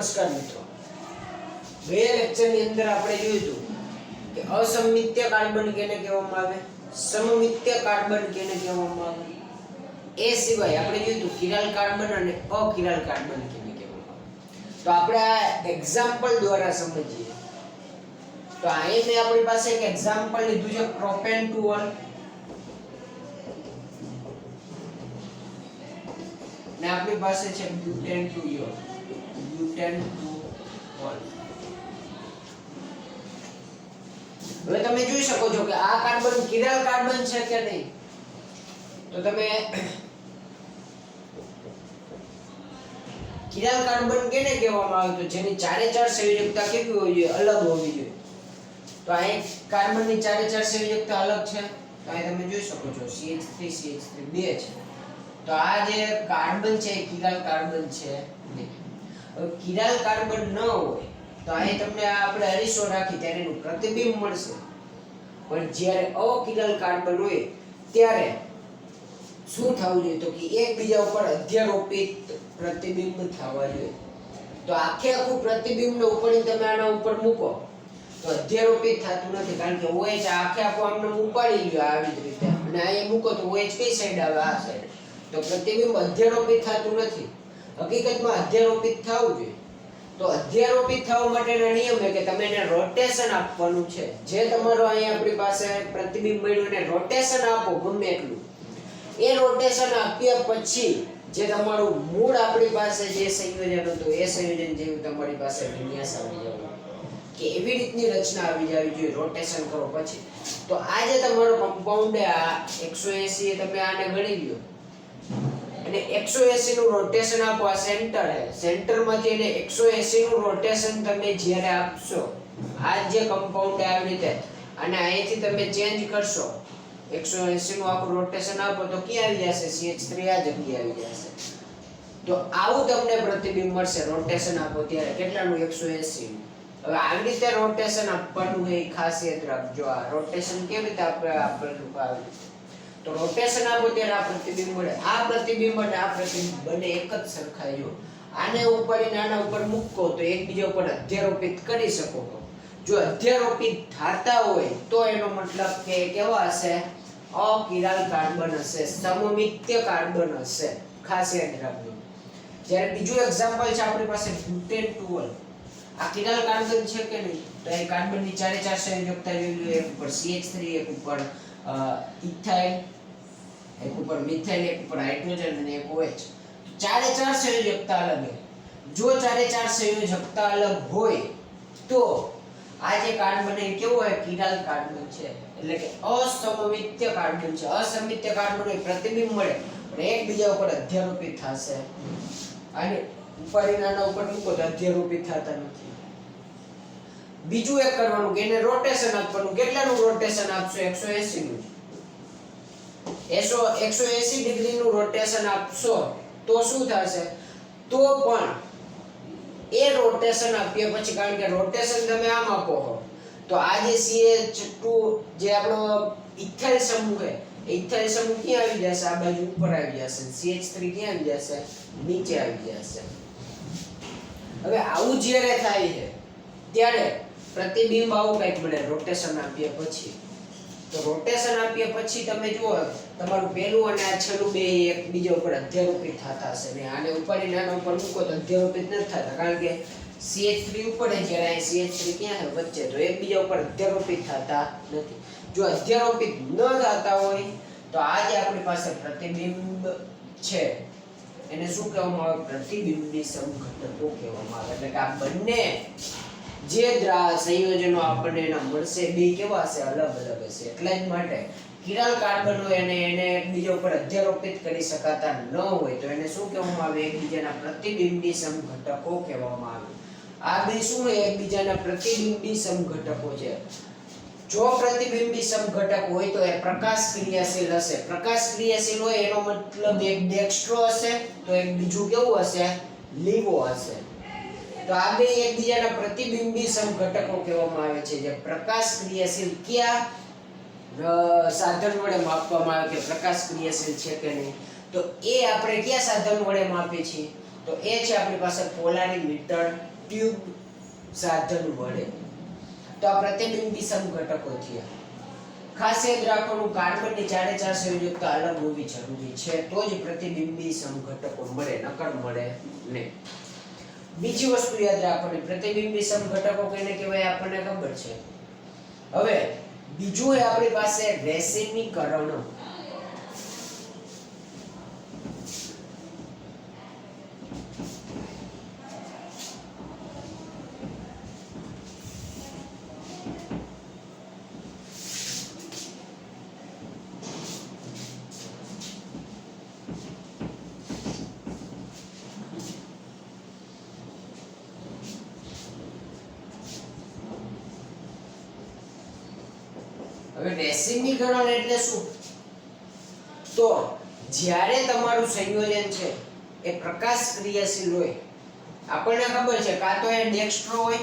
નમસ્કાર મિત્રો, ગયા લેક્ચરની અંદર આપણે જોયું હતું કે અસમિત્ય કાર્બન કેને કહેવામાં આવે, સમમિત્ય કાર્બન કેને કહેવામાં આવે. એ સિવાય આપણે જોયું હતું કિરાલ કાર્બન અને અકિરાલ કાર્બન કેને કહેવામાં આવે. તો આપણે આ એક્ઝામ્પલ દ્વારા સમજીએ. તો અહીં મેં આપણી પાસે એક એક્ઝામ્પલ લીધું છે, પ્રોપેન ટુ ઓલ, ને આપણી પાસે છે butane to your, butane to all. હવે તમે જોઈ શકો છો કે આ કાર્બન કિરાલ કાર્બન છે કે નહીં. તો તમે કિરાલ કાર્બન કેને કહેવામાં આવે, તો જેની ચારે ચાર સંયોજકતા કેવી હોવી જોઈએ, અલગ હોવી જોઈએ. તો આ એક કાર્બનની ચારે ચાર સંયોજકતા અલગ છે. તો અહીં તમે જોઈ શકો છો CH3 CH3 બે છે. તો આ જે કાર્બન છે એ કિરાલ કાર્બન છે નહીં. હવે કિરાલ કાર્બન ન હોય તો અહીં તમને આપણે અરીસો રાખી ત્યારે એનું પ્રતિબિંબ મળશે. પણ જ્યારે અકિરાલ કાર્બન હોય ત્યારે શું થવું જોઈએ, તો કે એકબીજા ઉપર અધ્યારોપિત પ્રતિબિંબ થવા જોઈએ. તો આખે આખું પ્રતિબિંબને ઉપાડીને તમે આના ઉપર મૂકો તો અધ્યારોપિત થતું નથી, કારણ કે OH આખે આખું આમને ઉપાડી લ્યો આવી જ રીતે, અને અહીંયા મૂકો તો OH કઈ સાઈડ આવે, આ સાઈડ. તો પ્રતિબિંબ અધ્યારોપિત થતું નથી. હકીકતમાં અધ્યારોપિત થવું જોઈએ. તો અધ્યારોપિત થવા માટેનો નિયમ છે કે તમે એને રોટેશન આપવાનું છે. જે તમારો અહીંયા આપણી પાસે પ્રતિબિંબ મળ્યું એને રોટેશન આપો ગમે એટલું. એ રોટેશન આપ્યા પછી જે તમારું મૂળ આપણી પાસે જે સંયોજન હતું એ સંયોજન જેવું તમારી પાસે વિન્યાસ આવી જવું, કે એવી રીતની રચના આવી જવી જોઈએ રોટેશન કરો પછી. તો આ જે તમારો કમ્પાઉન્ડ આ 180 તમે આને ગણી લ્યો અને 180 નું રોટેશન આપો. આ સેન્ટર છે, સેન્ટરમાંથી એને 180 નું રોટેશન તમે જ્યારે આપશો, આ જે કમ્પાઉન્ડ આવી રીતે અને અહીંથી તમે ચેન્જ કરશો, 180 નું આખું રોટેશન આપો તો ક્યાં આવી જશે, CH3 આ જગ્યાએ આવી જશે. તો આવું તમને પ્રતિબિંબ મળશે રોટેશન આપો ત્યારે. કેટલાનું, 180. હવે આવી રીતે રોટેશન આપવાનું એ ખાસ યાદ રાખજો. આ રોટેશન કેવી રીતે આપેલું આવે, તો રોટેશન આપો ત્યારે આ પ્રતિબિંબ મળે. આ પ્રતિબિંબ અને આ પ્રતિબિંબ બંને એક જ સરખાઈ જો. આને ઉપાડીને આના ઉપર મૂકો તો એકબીજા ઉપર અધ્યારોપિત કરી શકો. જો અધ્યારોપિત થતા હોય તો એનો મતલબ કે કેવા હશે, અકિરાલ કાર્બન હશે, સમમિત્ય કાર્બન હશે. ખાસ યાદ રાખજો. જ્યારે બીજું એક્ઝામ્પલ છે આપણી પાસે બ્યુટેન ટુ ઓલ. આ કિરાલ કાર્બન છે કે નહીં, તો એ કાર્બનની ચારે ચાર સંયોજકતા જોઈ લો. એક ઉપર CH3, એક ઉપર ઇથાઇલ, એક ઉપર મિથાઇલ, એક ઉપર હાઇડ્રોજન અને એક OH. ચારે ચાર સંયોજકતા અલગ છે. જો ચારે ચાર સંયોજકતા અલગ હોય તો આ જે કાર્બન એ કેવો હોય, કિરાલ કાર્બન છે, એટલે કે અસમમિત્ય કાર્બન છે. અસમિત્ય કાર્બન એ પ્રતિબિંબ મળે પણ એકબીજા ઉપર અધ્યારોપિત થશે. અને ઉપાડીને આના ઉપર મૂકો તો અધ્યારોપિત થતા નથી. બીજું એક કરવાનું કે એને રોટેશન આપવાનું. કેટલાનું રોટેશન આપશો, 180 નું. 180 ડિગ્રી નું રોટેશન આપશો તો શું થશે, તો પણ એ રોટેશન આપ્યા પછી, કારણ કે રોટેશન તમે આમ આપો છો તો આ જે CH2 જે આપણો ઇથાઇલ સમૂહ છે, ઇથાઇલ સમૂહ ક્યાં આવી જશે, આ બાજુ ઉપર આવી જશે. CH3 ક્યાં આવી જશે, નીચે આવી જશે. હવે આવું જ્યારે થાય છે ત્યારે પ્રતિબિંબ આવું કંઈક મળે રોટેશન આપ્યા પછી. તો રોટેશન આપ્યા પછી તમે જુઓ તમારું પહેલું અને આ છેલ્લું બે એકબીજા ઉપર અધ્યારોપિત થતા હશે ને. આને ઉપાડીને આના ઉપર મૂકો તો અધ્યારોપિત નથી થતા, કારણ કે CH3 ઉપર જ્યારે અહીં CH3 ક્યાં છે વચ્ચે, તો એકબીજા ઉપર અધ્યારોપિત થતા નથી. જો અધ્યારોપિત ન થતા હોય તો આ જે આપણી પાસે પ્રતિબિંબ છે એને શું કહેવામાં આવે, પ્રતિબિંબી સમઘટકો કહેવામાં આવે. એટલે કે આ બંને જે સંયોજનો આપણને એના મળશે બે કેવા હશે, અલગ અલગ હશે. એટલા જ માટે કિરાલ કાર્બન હોય અને એને એકબીજા ઉપર અધ્યારોપિત કરી શકાતા ન હોય તો એને શું કહેવામાં આવે, એકબીજાના પ્રતિબિંબી સમઘટકો કહેવામાં આવે. આ બે શું હોય, એકબીજાના પ્રતિબિંબી સમઘટકો છે. જો પ્રતિબિંબી સમઘટક હોય તો એ પ્રકાશ ક્રિયાશીલ હશે. પ્રકાશ ક્રિયાશીલ હોય એનો મતલબ એક ડેક્સ્ટ્રો હશે તો એક બીજું કેવું હશે, લીવો હશે. તો આ બે એકબીજાના પ્રતિબિંબી સમઘટકો કહેવામાં આવે છે. જે પ્રકાશ ક્રિયાશીલ ક્યાં સાધન વડે માપવામાં આવે કે પ્રકાશ ક્રિયાશીલ છે કે નહીં, તો એ આપણે કયા સાધન વડે માપીએ છીએ, તો એ છે આપણી પાસે પોલારીમીટર ટ્યુબ સાધન વડે. તો આ પ્રતિબિંબી સમઘટકો થયા. ખાસ યાદ રાખવાનું, કાર્બનની 4 સંયોજકતા અલગ હોવી જરૂરી છે, તો જ પ્રતિબિંબી સમઘટકો મળે, નકર મળે નહીં. બીજી વસ્તુ યાદ રાખવાની, પ્રતિબિંબી સમઘટકો કેને કહેવાય આપણને ખબર છે. હવે બીજું એ આપણી પાસે રેસીમીકરણ. હવે રેસીમીકરણ એટલે શું? તો જ્યારે તમારું સંયોજન છે એ પ્રકાશ ક્રિયાશીલ હોય, આપણને ખબર છે કાં તો એ ડેક્સ્ટ્રો હોય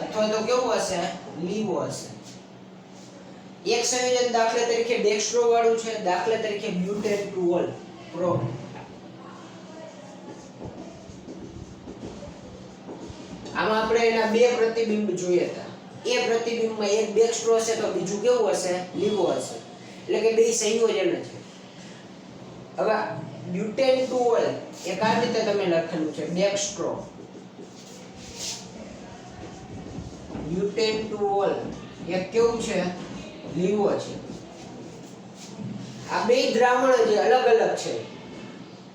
અથવા તો કેવું હશે, લીવો હશે. એક સંયોજન દાખલા તરીકે ડેક્સ્ટ્રો વાળું છે, દાખલા તરીકે બ્યુટેન ટુઓલ પ્રો. આમાં આપણે એના બે પ્રતિબિંબ જોયા હતા. એ પ્રતિબિંબમાં એક ડેક્સ્ટ્રો હશે તો બીજું કેવું હશે, લીવો હશે. એટલે કે બે સંયોજન છે. હવે બ્યુટેન ટુઓલ એક આ રીતે તમે લખેલું છે, ડેક્સ્ટ્રો બ્યુટેન ટુઓલ એક કેવું છે, લીવો છે. આ બે દ્રાવણ જે અલગ અલગ છે,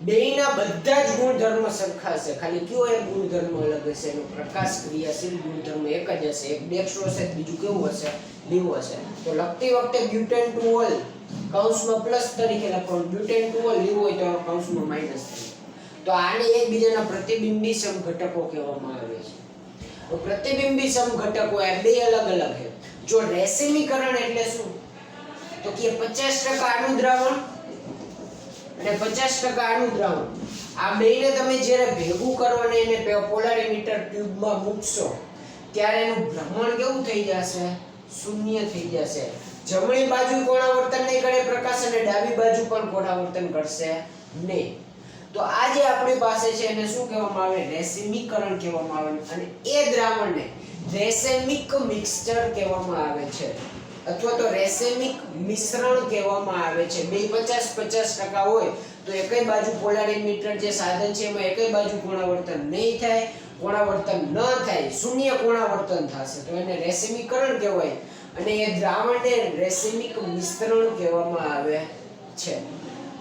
બેયના બધા જ ગુણધર્મ સરખા છે, ખાલી કયો એક ગુણધર્મ અલગ હશે, એનો પ્રકાશ ક્રિયાશીલ ગુણધર્મ એક જ હશે. એક ડેક્સ્ટ્રો હશે, બીજું કેવું હશે, લીવો હશે. તો લખતી વખતે બ્યુટેન ટુઓલ કૌંસમાં પ્લસ તરીકે લખવાનું, બ્યુટેન ટુઓલ લીવો હોય તો કૌંસમાં માઈનસ તરીકે. તો આને એકબીજાના પ્રતિબિંબી સમઘટકો કહેવામાં આવે છે. તો પ્રતિબિંબી સમઘટકો આ બે અલગ અલગ છે. જો રેસીમીકરણ એટલે શું? તો કે 50% આનું દ્રાવણ અને 50% આનું દ્રાવણ, આ બેયને તમે જ્યારે ભેગું કરો અને એને પોલારીમીટર ટ્યુબમાં મૂકશો ત્યારે એનું ભ્રમણ કેવું થઈ જશે, શૂન્ય થઈ જશે. જમણી બાજુ કોણાવર્તન નહીં કરે પ્રકાશ અને ડાબી બાજુ પણ કોણાવર્તન કરશે નહીં. તો આ જે આપણી પાસે છે એને શું કહેવામાં આવે, રેસીમીકરણ કહેવામાં આવે. અને એ દ્રાવણને રેસેમિક મિક્સચર કહેવામાં આવે છે, અથવા તો રેસેમિક મિશ્રણ કહેવામાં આવે છે. બે 50-50% હોય તો એકઈ બાજુ પોલારીમીટર જે સાધન છે એમાં એકઈ બાજુ કોણાવર્તન નહીં થાય, કોણાવર્તન ન થાય, શૂન્ય કોણાવર્તન થશે, તો એને રેસીમીકરણ કહેવાય. અને એ દ્રાવણને રેસીમિક મિશ્રણ કહેવામાં આવે છે.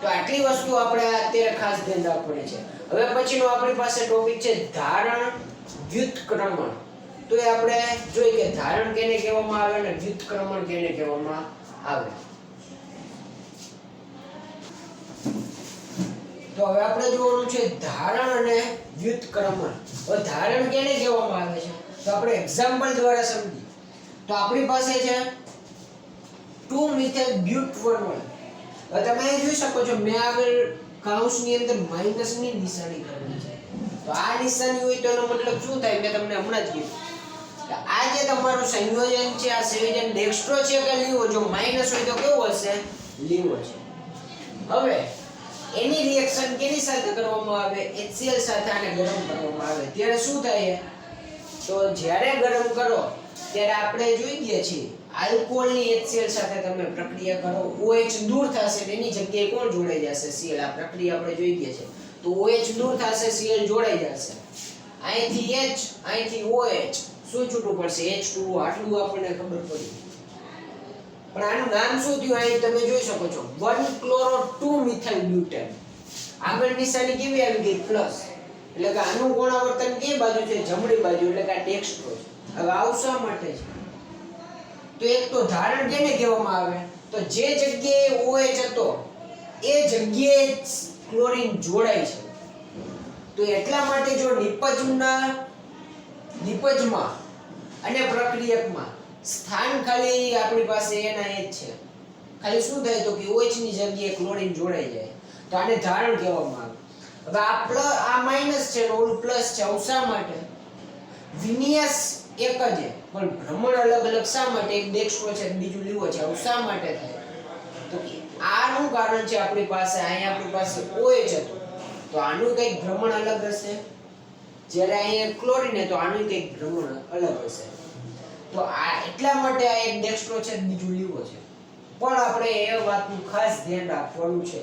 તો આટલી વસ્તુ આપણે અત્યારે ખાસ ધ્યાન રાખવાની છે. હવે પછીનો આપણી પાસે ટોપિક છે ધારણ વ્યુત્ક્રમણ. તો એ આપણે જોઈએ કે ધારણ કેને કહેવામાં આવે અને વ્યુત્ક્રમણ કેને કહેવામાં આવે. તો હવે આપણે જોવાનું છે ધારણ અને વ્યુત્ક્રમણ. હવે ધારણ કેને કહેવામાં આવે છે તો આપણે એક્ઝામ્પલ દ્વારા સમજીએ. તો આપણી પાસે છે 2 મિથાઇલ બ્યુટ1. હવે તમે અહીં જોઈ શકો છો, મેં આગળ કૌંસની અંદર માઈનસની નિશાની કરેલી છે. તો આ નિશાની હોય તો એનો મતલબ શું થાય, મેં તમને હમણાં જ કીધું. આ જે તમારું સંયોજન છે, આ સંયોજન ડેક્સ્ટ્રો છે કે લીવો? જો માઈનસ હોય તો કેવો હશે, લીવો છે. હવે એની રિએક્શન કેની સાથે કરવામાં આવે, HCl સાથે આને ગરમ કરવામાં આવે. ત્યારે શું થાય? તો જ્યારે ગરમ કરો ત્યારે આપણે જોઈ ગયા છીએ આલ્કોહોલની HCl સાથે તમે પ્રક્રિયા કરો, OH દૂર થશે, એની જગ્યાએ કોણ જોડાઈ જશે, Cl. આ પ્રક્રિયા આપણે જોઈ ગયા છે. તો OH દૂર થશે, Cl જોડાઈ જશે. અહીંથી H, અહીંથી OH, શું છૂટું પડશે, H2O. આટલું આપણને ખબર પડી. પણ આનું નામ શું થયું? અહીં તમે જોઈ શકો છો 1-chloro-2-methyl-butane. આગળ નિશાની કેવી આવી ગઈ, પ્લસ. એટલે કે આનું કોણાવર્તન કઈ બાજુ છે, જમણી બાજુ, એટલે કે આ ડેક્સ્ટ્રો છે. હવે આવું શા માટે છે? તો એક તો ધારણ કેને કહેવામાં આવે, તો જે જગ્યાએ OH હતો એ જગ્યાએ ક્લોરીન જોડાય છે. તો એટલા માટે જો નિપજમાં અને પ્રક્રિયકમાં સ્થાન ખાલી આપણી પાસે એના એ જ છે, ખાલી શું થાય તો કે OH ની જગ્યાએ ક્લોરીન જોડાઈ જાય, તો આને ધારણ કહેવામાં આવે. હવે આ પ્લસ, આ માઈનસ છે ને ઓલું પ્લસ છે. આવું શા માટે? વિન્યાસ એક જ છે પણ ભ્રમણ અલગ અલગ શા માટે? એક ડેક્સ્ટ્રો છે બીજું લીવો છે. આવું શા માટે થાય? તો કે આનું કારણ છે આપણી પાસે અહીં આપણી પાસે OH હતો, તો આનું કંઈક ભ્રમણ અલગ હશે, જ્યારે અહીંયા ક્લોરીન તો આનું કંઈક ભ્રમણ અલગ હશે. તો આ એટલા માટે આ એક ડેક્સ્ટ્રો છે, બીજું લીવો છે. પણ આપણે એ વાતનું ખાસ ધ્યાન રાખવાનું છે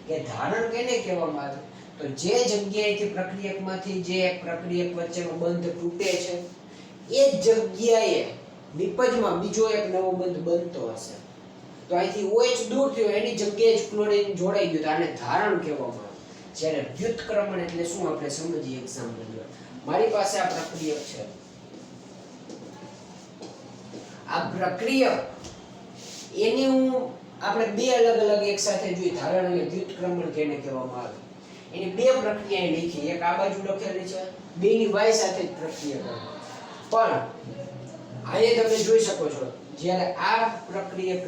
કે ધારણ કેને કહેવામાં આવે, તો જે જગ્યાએથી પ્રક્રિયકમાંથી જે પ્રક્રિયક વચ્ચેનો બંધ તૂટે છે એ જ જગ્યાએ નિપજમાં બીજો એક નવો બંધ બનતો હશે. તો અહીંથી OH દૂર થયો, એની જગ્યાએ જ ક્લોરીન જોડાઈ ગયું, તો આને ધારણ કહેવામાં આવે. જ્યારે વ્યુત્ક્રમણ એટલે શું આપણે સમજીએ એક્ઝામ્પલ દ્વારા. મારી પાસે આ પ્રક્રિયક છે, આ પ્રક્રિયક એની આપણે બે અલગ અલગ એક સાથે જોઈ ધારણ અને વ્યુત્ક્રમણ કેને કહેવામાં આવે. એની બે પ્રક્રિયા લખી, એક આ બાજુ લખેલી છે, બેની y સાથે જ પ્રક્રિયા કરે. પણ અહીંયા તમે જોઈ શકો છો, જ્યારે આ પ્રક્રિયક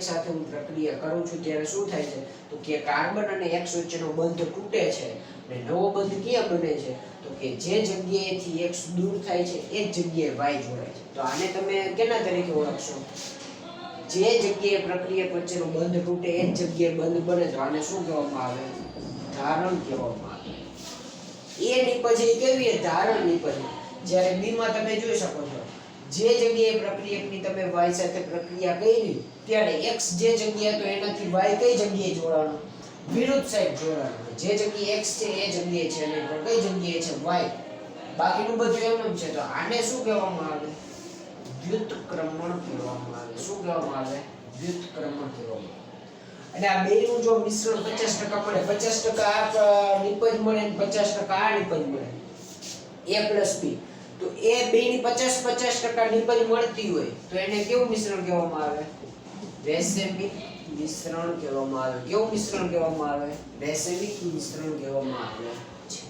સાથે હું પ્રક્રિયા કરું છું ત્યારે શું થાય છે, તો કે કાર્બન અને X વચ્ચેનો બંધ તૂટે છે અને નવો બંધ ક્યાં બને છે, તો કે જે જગ્યાએથી X દૂર થાય છે એ જ જગ્યાએ Y જોડાય છે. તો આને તમે કેના તરીકે ઓળખશો? જે જગ્યાએ પ્રક્રિયક વચ્ચેનો બંધ તૂટે એ જ જગ્યાએ બંધ બને, તો આને શું કહેવામાં આવે? ધારણ કહેવામાં આવે. એ નિપજ એ કેવી ધારણ નિપજ. જ્યારે B માં તમે જોઈ શકો છો, જે જગ્યાએ પ્રક્રિયકની તમે Y સાથે પ્રક્રિયા કરી ત્યારે X જે જગ્યાએ તો એનાથી Y કઈ જગ્યાએ જોડાણો? વિરુદ્ધ સાઈડ જોડાણો. જે જગ્યાએ X છે એ જગ્યાએ છે અને કઈ જગ્યાએ છે Y. બાકીનું બધું એમ છે. તો આને શું કહેવામાં આવે? વ્યુત્ક્રમણ કહેવામાં આવે. શું કહેવામાં આવે? વ્યુત્ક્રમણ કહેવામાં આવે. અને આ બેનું જો મિશ્રણ 50% મળે, 50% આ નિપજ મળે અને 50% આ નિપજ મળે, A + B, તો એ બેની 50% નિપજ મળતી હોય તો એને કેવું મિશ્રણ કહેવામાં આવે? રેસેમિક મિશ્રણ કહેવામાં આવે. કેવું મિશ્રણ કહેવામાં આવે? રેસેમિક મિશ્રણ કહેવામાં આવે છે.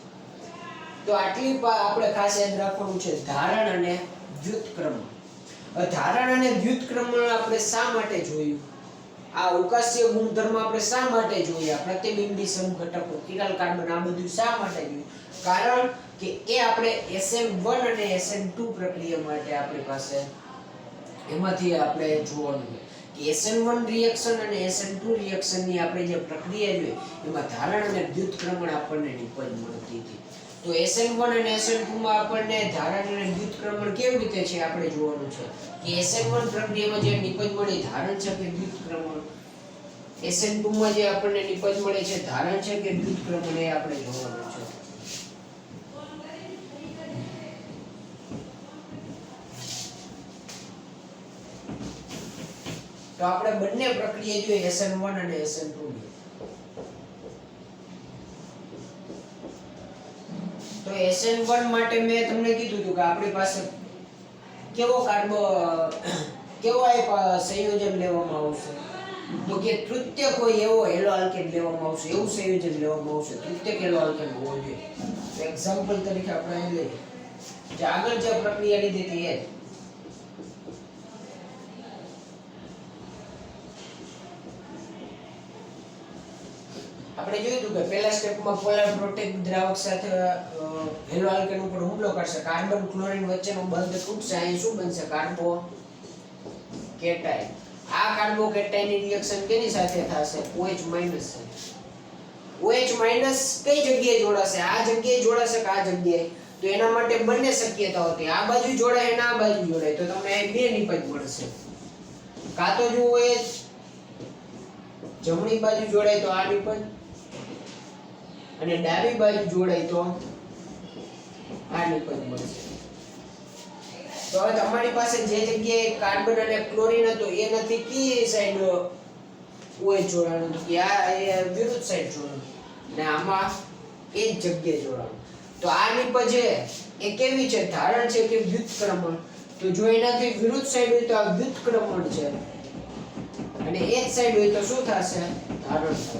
તો આટલી આપણે ખાસ યાદ રાખવાનું છે, ધારણ અને વ્યુત્ક્રમણ. ધારણ અને વ્યુત્ક્રમણ આપણે શા માટે જોયું? આ અવકાશીય ગુણધર્મ આપણે શા માટે જોયા? પ્રતિબિંબી સમઘટકો, કિરલ કાર્બન, આ બધું શા માટે જોયું? કારણ કે એ આપણે SN1 અને SN2 પ્રક્રિયા માટે આપણી પાસે એમાંથી આપણે જોવાનું છે કે SN1 રિએક્શન અને SN2 રિએક્શનની આપણે જે પ્રક્રિયા જોઈ એમાં ધારણ અને વ્યુત્ક્રમણ આપણને નિપજ મળતી હતી. તો SN1 અને SN2 માં આપણને ધારણ અને વ્યુત્ક્રમણ કેવી રીતે છે આપણે જોવાનું છે કે SN1 પ્રક્રિયામાં જે નિપજ મળી ધારણ છે કે વ્યુત્ક્રમણ, SN2 માં જે આપણને નિપજ મળે છે ધારણ છે કે વ્યુત્ક્રમણ, એ આપણે જોવાનું છે. તો આપણે બંને પ્રક્રિયા જોઈએ, SN1 અને SN2 ની. તો SN1 માટે મેં તમને કીધું હતું કે આપણી પાસે કેવો સંયોજન લેવામાં આવશે, તો કે તૃતીયક હોય એવો હેલોઆલ્કેન લેવામાં આવશે. એવું સંયોજન લેવામાં આવશે, તૃતીયક હેલોઆલ્કેન હોવો જોઈએ. એક્ઝામ્પલ તરીકે આપણે અહીં લઈએ, જે આગળ જે પ્રક્રિયા લીધી હતી એ આપણે જોયું હતું કે પહેલા સ્ટેપમાં પોલાર પ્રોટેક્ટ દ્રાવક સાથે હેલોઆલ્કેન ઉપર હુમલો કરશે, કાર્બન ક્લોરીન વચ્ચેનો બંધ તૂટશે, અહીં શું બનશે? કાર્બોકેટાઇન. આ કાર્બોકેટાઇનની રિએક્શન કેની સાથે થશે? OH- સાથે. OH- કઈ જગ્યાએ જોડાશે? આ જગ્યાએ જોડાશે કે આ જગ્યાએ? તો એના માટે બંને શક્યતાઓ હતી, આ બાજુ જોડાય અને આ બાજુ જોડાય, તો તમને અહીં બે નિપજ મળશે. કાં તો જો OH જમણી બાજુ જોડાય તો આ નિપજ, અને ડાબી બાજુ જોડાય તો આ નિપજ મળશે. તો હવે તમારી પાસે જે જગ્યાએ કાર્બન અને ક્લોરીન હતો એ નથી કી સાઈડ OH જોડાણું, તો કે આ વિરુદ્ધ સાઈડ જોડાણું, અને આમાં એ જ જગ્યાએ જોડાણું. તો આ નિપજ એ કેવી છે? ધારણ છે કે વ્યુત્ક્રમણ? તો જો એનાથી વિરુદ્ધ સાઈડ હોય તો આ વ્યુત્ક્રમણ છે, અને એક સાઈડ હોય તો શું થશે? ધારણ થશે.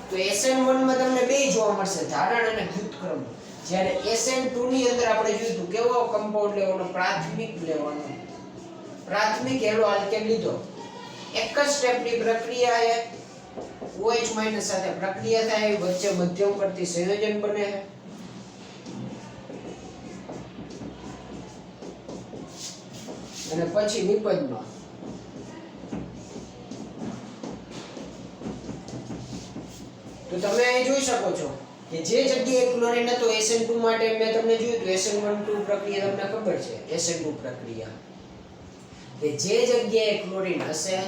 તો SN1 માં તમને બે જોવા મળશે, ધારણ અને વ્યુત્ક્રમણ. જ્યારે SN2 ની અંદર આપણે જોયું કેવો કમ્પાઉન્ડ લેવાનો? પ્રાથમિક લેવાનો. પ્રાથમિક હેલોઆલ્કેન લીધો, એક જ સ્ટેપની પ્રક્રિયા છે, OH- સાથે પ્રક્રિયા થાય, વચ્ચે મધ્યમવર્તી સંયોજન બને છે, અને પછી નિપજમાં તો તો તમે અહીં જોઈ શકો છો કે જે જગ્યાએ ક્લોરીન હતો SN2 માટે મેં તમને જોયું તો SN12 પ્રક્રિયા તમને ખબર છે SN2 પ્રક્રિયા કે જે જગ્યાએ ક્લોરીન હશે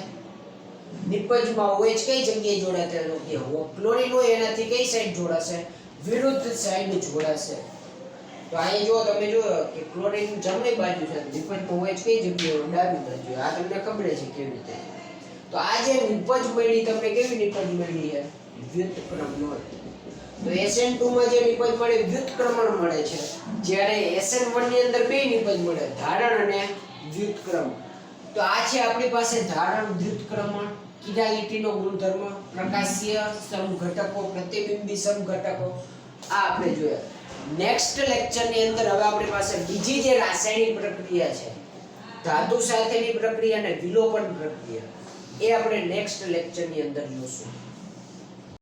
નિપજમાં OH કઈ જગ્યાએ જોડાશે તો કે ક્લોરીન હોય એનાથી કઈ સાઈડ જોડાશે વિરુદ્ધ સાઈડ જોડાશે તો અહીં જો તમે જો કે ક્લોરીન જમણી બાજુ છે નિપજમાં OH કઈ જગ્યાએ ડાબી બાજુ આ તમને ખબર છે કેવી રીતે તો આ જે નિપજ મળી તમને કેવી નિપજ મળી છે વ્યુત્ક્રમણ તો SN2 માં જે નિપજ મળે વ્યુત્ક્રમણ મળે છે જ્યારે SN1 ની અંદર બે નિપજ મળે ધારણ અને વ્યુત્ક્રમ તો આ છે આપણી પાસે ધારણ વ્યુત્ક્રમણ કિરાલિટીનો ગુણધર્મ પ્રકાશીય સમઘટકો પ્રતિબિંબી સમઘટકો આ આપણે જોયા નેક્સ્ટ લેક્ચર ની અંદર હવે આપણી પાસે બીજી જે રાસાયણિક પ્રક્રિયા છે ધાતુ સાથેની પ્રક્રિયા અને વિલોપન પ્રક્રિયા એ આપણે નેક્સ્ટ લેક્ચર ની અંદર જોઈશું